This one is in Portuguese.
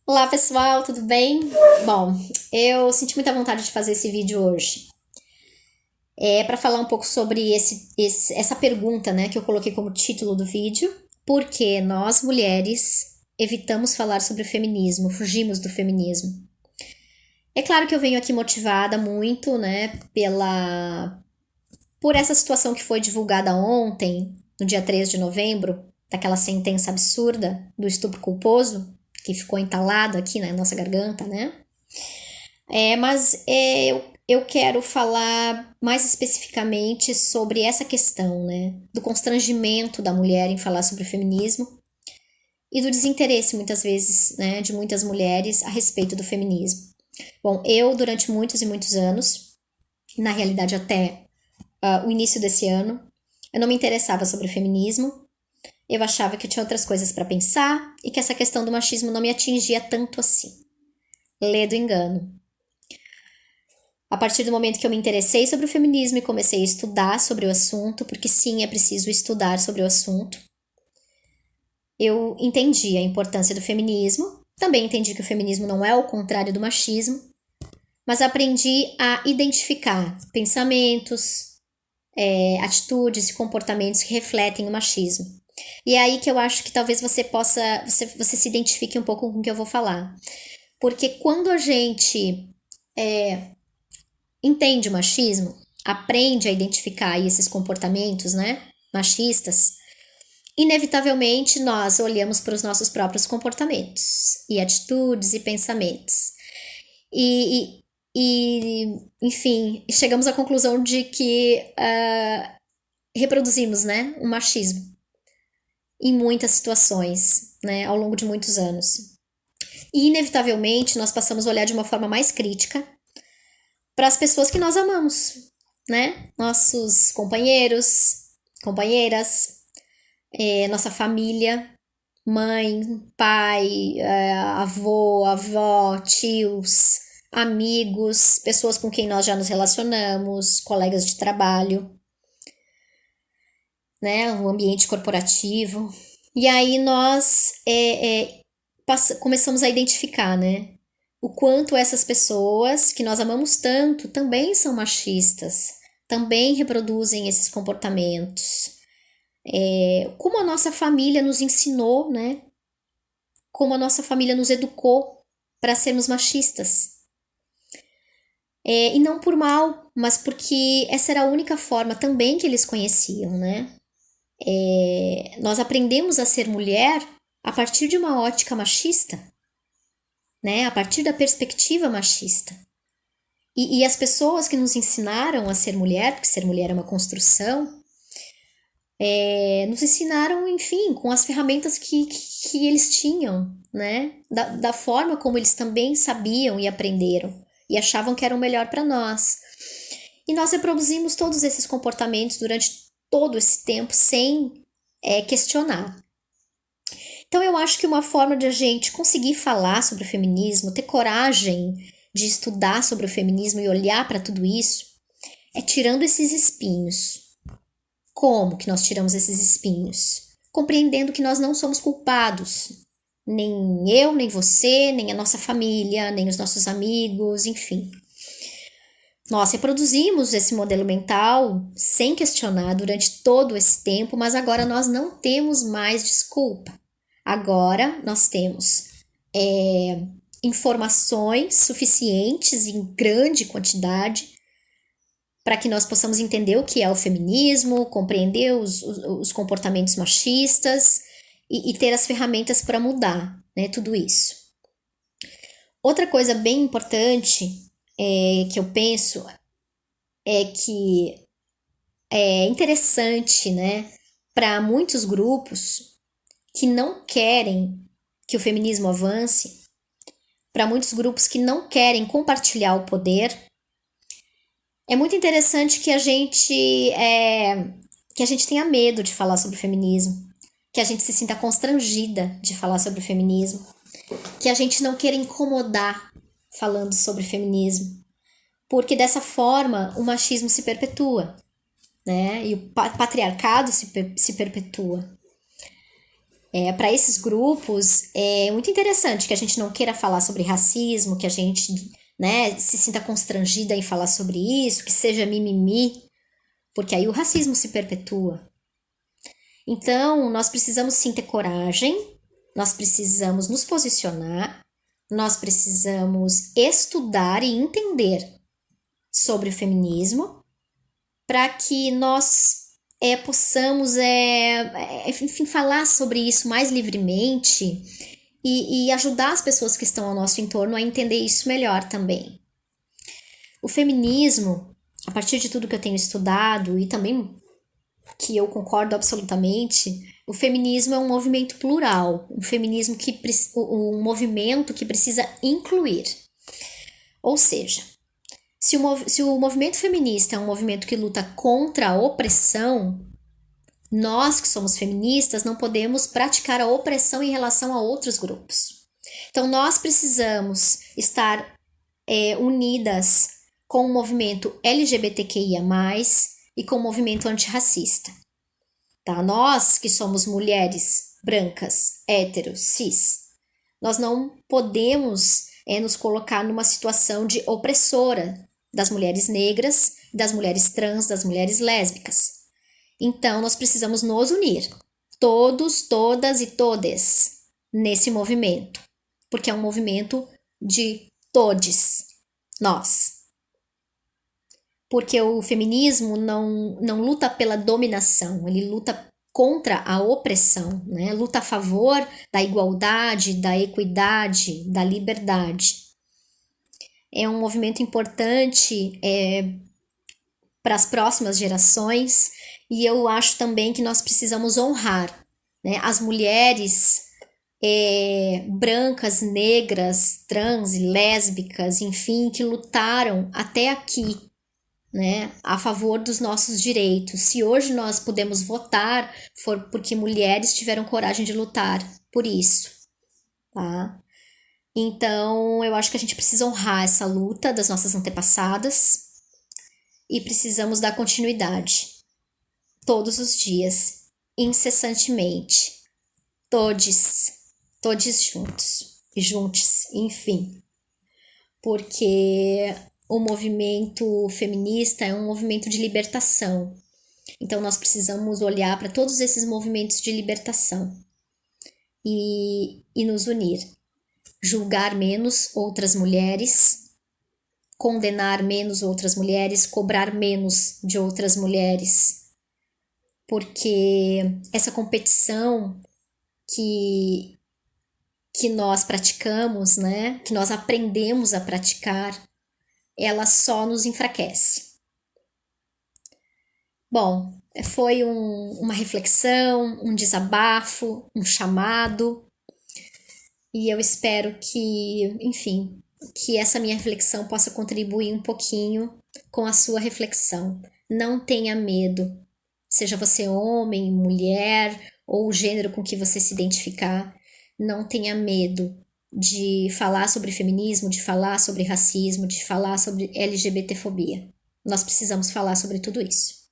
Olá pessoal, tudo bem? Bom, eu senti muita vontade de fazer esse vídeo hoje. É para falar um pouco sobre essa pergunta, né, que eu coloquei como título do vídeo. Por que nós mulheres evitamos falar sobre o feminismo, fugimos do feminismo? É claro que eu venho aqui motivada muito, né, por essa situação que foi divulgada ontem, no dia 3 de novembro, daquela sentença absurda do estupro culposo, que ficou entalado aqui na nossa garganta, né? Mas eu quero falar mais especificamente sobre essa questão, né? Do constrangimento da mulher em falar sobre o feminismo e do desinteresse, muitas vezes, né, de muitas mulheres a respeito do feminismo. Bom, eu, durante muitos e muitos anos, na realidade até o início desse ano, eu não me interessava sobre o feminismo. Eu achava que eu tinha outras coisas para pensar e que essa questão do machismo não me atingia tanto assim. Lê do engano. A partir do momento que eu me interessei sobre o feminismo e comecei a estudar sobre o assunto, porque sim, é preciso estudar sobre o assunto, eu entendi a importância do feminismo. Também entendi que o feminismo não é o contrário do machismo, mas aprendi a identificar pensamentos, atitudes e comportamentos que refletem o machismo. E é aí que eu acho que talvez você se identifique um pouco com o que eu vou falar. Porque quando a gente entende o machismo, aprende a identificar esses comportamentos, né, machistas, inevitavelmente nós olhamos para os nossos próprios comportamentos e atitudes e pensamentos. E, enfim, chegamos à conclusão de que reproduzimos, né, o machismo em muitas situações, né, ao longo de muitos anos. E inevitavelmente nós passamos a olhar de uma forma mais crítica para as pessoas que nós amamos, né? Nossos companheiros, companheiras, nossa família, mãe, pai, avô, avó, tios, amigos, pessoas com quem nós já nos relacionamos, colegas de trabalho, né? O ambiente corporativo. E aí nós começamos a identificar, né? O quanto essas pessoas que nós amamos tanto também são machistas, também reproduzem esses comportamentos. Como a nossa família nos ensinou, né? Como a nossa família nos educou para sermos machistas. E não por mal, mas porque essa era a única forma também que eles conheciam, né? Nós aprendemos a ser mulher a partir de uma ótica machista, né? A partir da perspectiva machista. E as pessoas que nos ensinaram a ser mulher, porque ser mulher é uma construção, nos ensinaram, enfim, com as ferramentas que eles tinham, né? Da forma como eles também sabiam e aprenderam e achavam que era o melhor para nós. E nós reproduzimos todos esses comportamentos durante todo esse tempo sem questionar. Então eu acho que uma forma de a gente conseguir falar sobre o feminismo, ter coragem de estudar sobre o feminismo e olhar para tudo isso, é tirando esses espinhos. Como que nós tiramos esses espinhos? Compreendendo que nós não somos culpados. Nem eu, nem você, nem a nossa família, nem os nossos amigos, enfim. Nós reproduzimos esse modelo mental sem questionar durante todo esse tempo, mas agora nós não temos mais desculpa. Agora nós temos informações suficientes em grande quantidade para que nós possamos entender o que é o feminismo, compreender os comportamentos machistas e ter as ferramentas para mudar, né, tudo isso. Outra coisa bem importante que eu penso é que é interessante, né, para muitos grupos que não querem que o feminismo avance, para muitos grupos que não querem compartilhar o poder, é muito interessante que a gente tenha medo de falar sobre o feminismo, que a gente se sinta constrangida de falar sobre o feminismo, que a gente não queira incomodar falando sobre feminismo, porque dessa forma o machismo se perpetua, né? E o patriarcado se perpetua. Para esses grupos, é muito interessante que a gente não queira falar sobre racismo, que a gente, né, se sinta constrangida em falar sobre isso, que seja mimimi, porque aí o racismo se perpetua. Então, nós precisamos sim ter coragem, nós precisamos nos posicionar, nós precisamos estudar e entender sobre o feminismo para que nós possamos, enfim, falar sobre isso mais livremente e ajudar as pessoas que estão ao nosso entorno a entender isso melhor também. O feminismo, a partir de tudo que eu tenho estudado e também que eu concordo absolutamente, o feminismo é um movimento plural, um movimento que precisa incluir. Ou seja, se o movimento feminista é um movimento que luta contra a opressão, nós que somos feministas não podemos praticar a opressão em relação a outros grupos. Então, nós precisamos estar unidas com o movimento LGBTQIA+, e com o movimento antirracista. Tá? Nós que somos mulheres brancas, héteros, cis, nós não podemos nos colocar numa situação de opressora das mulheres negras, das mulheres trans, das mulheres lésbicas. Então, nós precisamos nos unir, todos, todas e todes, nesse movimento, porque é um movimento de todes, nós. Porque o feminismo não luta pela dominação, ele luta contra a opressão, né? Luta a favor da igualdade, da equidade, da liberdade. É um movimento importante para as próximas gerações e eu acho também que nós precisamos honrar, né, as mulheres brancas, negras, trans e lésbicas, enfim, que lutaram até aqui, né, a favor dos nossos direitos. Se hoje nós podemos votar, foi porque mulheres tiveram coragem de lutar por isso, tá? Então, eu acho que a gente precisa honrar essa luta das nossas antepassadas e precisamos dar continuidade todos os dias, incessantemente, todos, todos juntos e juntos, enfim, porque o movimento feminista é um movimento de libertação. Então nós precisamos olhar para todos esses movimentos de libertação e nos unir. Julgar menos outras mulheres, condenar menos outras mulheres, cobrar menos de outras mulheres. Porque essa competição que nós praticamos, né, que nós aprendemos a praticar, ela só nos enfraquece. Bom, foi uma reflexão, um desabafo, um chamado, e eu espero que, enfim, que essa minha reflexão possa contribuir um pouquinho com a sua reflexão. Não tenha medo, seja você homem, mulher ou o gênero com que você se identificar, não tenha medo de falar sobre feminismo, de falar sobre racismo, de falar sobre LGBTfobia. Nós precisamos falar sobre tudo isso.